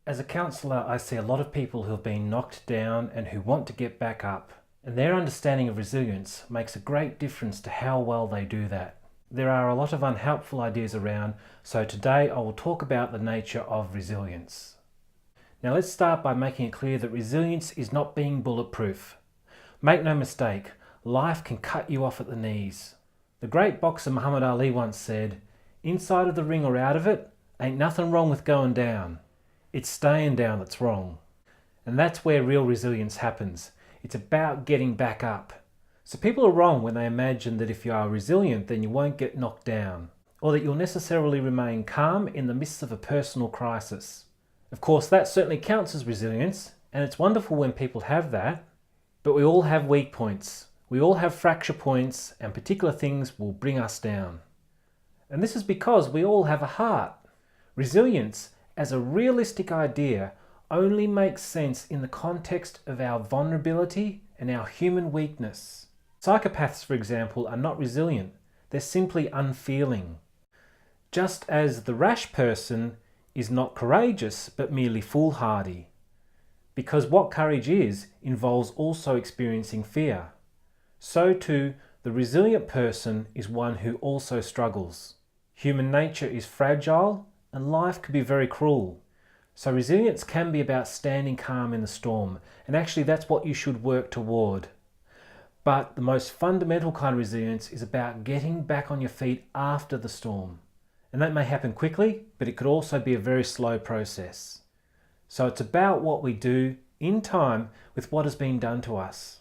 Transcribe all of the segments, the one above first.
As a counsellor, I see a lot of people who have been knocked down and who want to get back up. And their understanding of resilience makes a great difference to how well they do that. There are a lot of unhelpful ideas around, so today I will talk about the nature of resilience. Now let's start by making it clear that resilience is not being bulletproof. Make no mistake, life can cut you off at the knees. The great boxer Muhammad Ali once said, "Inside of the ring or out of it, ain't nothing wrong with going down. It's staying down that's wrong." And that's where real resilience happens. It's about getting back up. So people are wrong when they imagine that if you are resilient, then you won't get knocked down, or that you'll necessarily remain calm in the midst of a personal crisis. Of course, that certainly counts as resilience, and it's wonderful when people have that, but we all have weak points. We all have fracture points, and particular things will bring us down. And this is because we all have a heart. Resilience, as a realistic idea, only makes sense in the context of our vulnerability and our human weakness. Psychopaths, for example, are not resilient. They're simply unfeeling. Just as the rash person is not courageous, but merely foolhardy. Because what courage is involves also experiencing fear. So too, the resilient person is one who also struggles. Human nature is fragile, and life can be very cruel. So resilience can be about standing calm in the storm, and actually that's what you should work toward. But the most fundamental kind of resilience is about getting back on your feet after the storm. And that may happen quickly, but it could also be a very slow process. So it's about what we do in time with what has been done to us.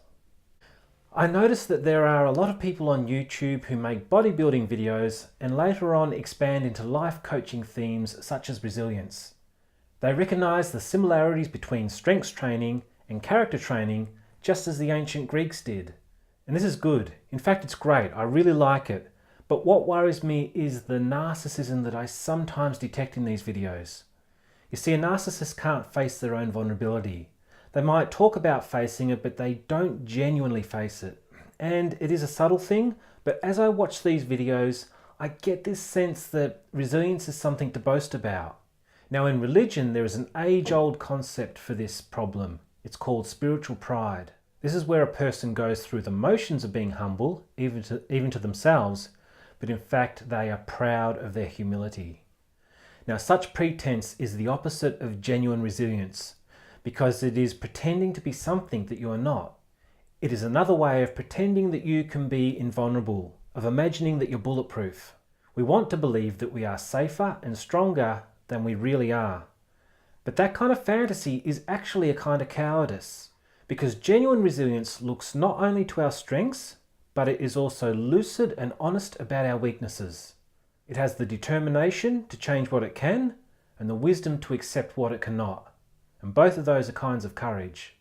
I noticed that there are a lot of people on YouTube who make bodybuilding videos and later on expand into life coaching themes such as resilience. They recognize the similarities between strengths training and character training just as the ancient Greeks did. And this is good. In fact, it's great. I really like it. But what worries me is the narcissism that I sometimes detect in these videos. You see, a narcissist can't face their own vulnerability. They might talk about facing it, but they don't genuinely face it. And it is a subtle thing, but as I watch these videos, I get this sense that resilience is something to boast about. Now in religion, there is an age-old concept for this problem. It's called spiritual pride. This is where a person goes through the motions of being humble, even to themselves, but in fact they are proud of their humility. Now such pretense is the opposite of genuine resilience, because it is pretending to be something that you are not. It is another way of pretending that you can be invulnerable, of imagining that you're bulletproof. We want to believe that we are safer and stronger than we really are. But that kind of fantasy is actually a kind of cowardice, because genuine resilience looks not only to our strengths, but it is also lucid and honest about our weaknesses. It has the determination to change what it can, and the wisdom to accept what it cannot. And both of those are kinds of courage.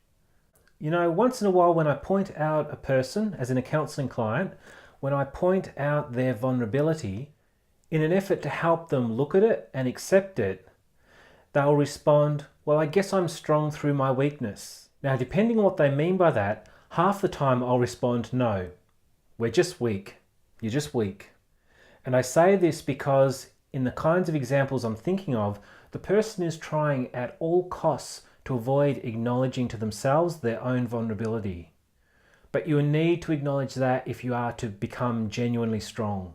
You know, once in a while when I point out a person, as in a counselling client, when I point out their vulnerability, in an effort to help them look at it and accept it, they'll respond, "Well, I guess I'm strong through my weakness." Now, depending on what they mean by that, half the time I'll respond, "No, we're just weak. You're just weak." And I say this because in the kinds of examples I'm thinking of, the person is trying at all costs to avoid acknowledging to themselves their own vulnerability. But you need to acknowledge that if you are to become genuinely strong.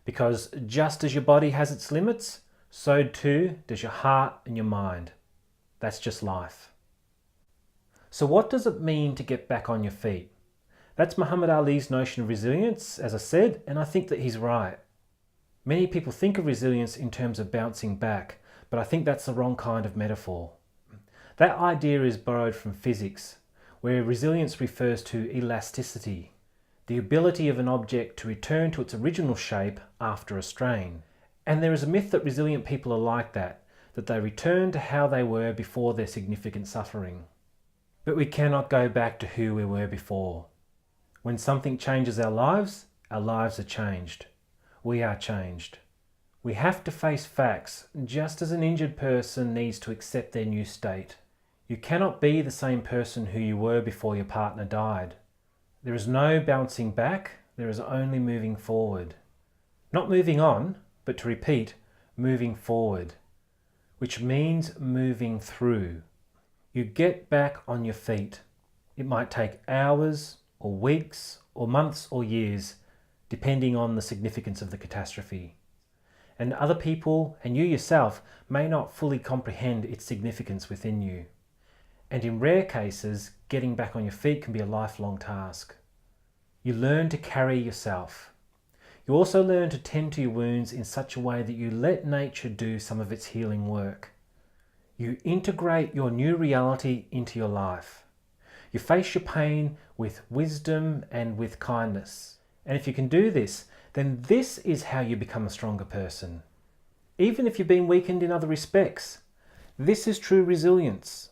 Because just as your body has its limits, so too does your heart and your mind. That's just life. So what does it mean to get back on your feet? That's Muhammad Ali's notion of resilience, as I said, and I think that he's right. Many people think of resilience in terms of bouncing back, but I think that's the wrong kind of metaphor. That idea is borrowed from physics, where resilience refers to elasticity, the ability of an object to return to its original shape after a strain. And there is a myth that resilient people are like that they return to how they were before their significant suffering. But we cannot go back to who we were before. When something changes our lives are changed. We are changed. We have to face facts, just as an injured person needs to accept their new state. You cannot be the same person who you were before your partner died. There is no bouncing back, there is only moving forward. Not moving on, but to repeat, moving forward. which means moving through. You get back on your feet. It might take hours or weeks or months or years, depending on the significance of the catastrophe. And other people and you yourself may not fully comprehend its significance within you. And in rare cases, getting back on your feet can be a lifelong task. You learn to carry yourself. You also learn to tend to your wounds in such a way that you let nature do some of its healing work. You integrate your new reality into your life. You face your pain with wisdom and with kindness. And if you can do this, then this is how you become a stronger person. Even if you've been weakened in other respects, this is true resilience.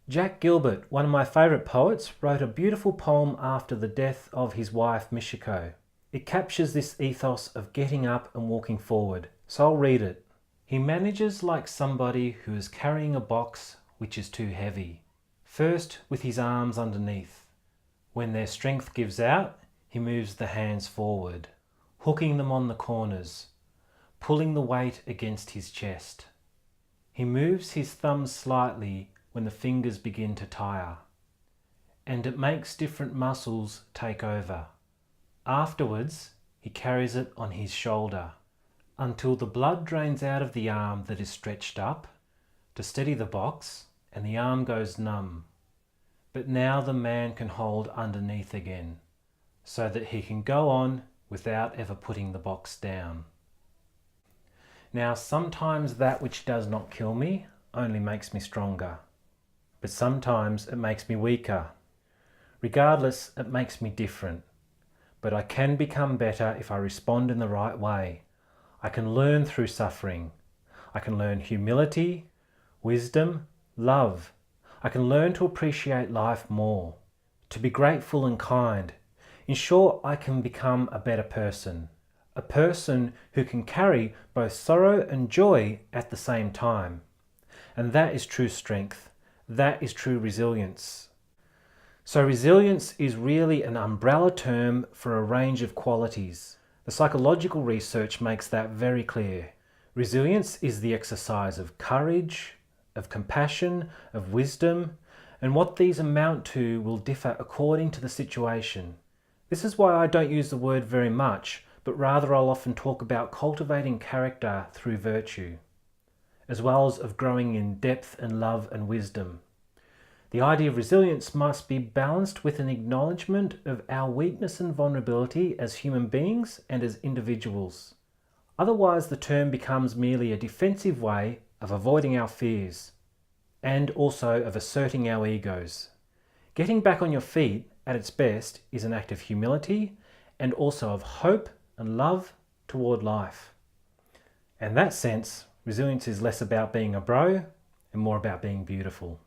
Jack Gilbert, one of my favourite poets, wrote a beautiful poem after the death of his wife Michiko. It captures this ethos of getting up and walking forward, so I'll read it. He manages like somebody who is carrying a box which is too heavy. First with his arms underneath. When their strength gives out, he moves the hands forward, hooking them on the corners, pulling the weight against his chest. He moves his thumbs slightly when the fingers begin to tire, and it makes different muscles take over. Afterwards, he carries it on his shoulder, until the blood drains out of the arm that is stretched up to steady the box and the arm goes numb. But now the man can hold underneath again, so that he can go on without ever putting the box down. Now sometimes that which does not kill me only makes me stronger, but sometimes it makes me weaker. Regardless, it makes me different, but I can become better if I respond in the right way. I can learn through suffering. I can learn humility, wisdom, love. I can learn to appreciate life more, to be grateful and kind. In short, I can become a better person, a person who can carry both sorrow and joy at the same time. And that is true strength. That is true resilience. So resilience is really an umbrella term for a range of qualities. The psychological research makes that very clear. Resilience is the exercise of courage, of compassion, of wisdom, and what these amount to will differ according to the situation. This is why I don't use the word very much, but rather I'll often talk about cultivating character through virtue, as well as of growing in depth and love and wisdom. The idea of resilience must be balanced with an acknowledgement of our weakness and vulnerability as human beings and as individuals. Otherwise, the term becomes merely a defensive way of avoiding our fears and also of asserting our egos. Getting back on your feet at its best is an act of humility and also of hope and love toward life. In that sense, resilience is less about being a bro and more about being beautiful.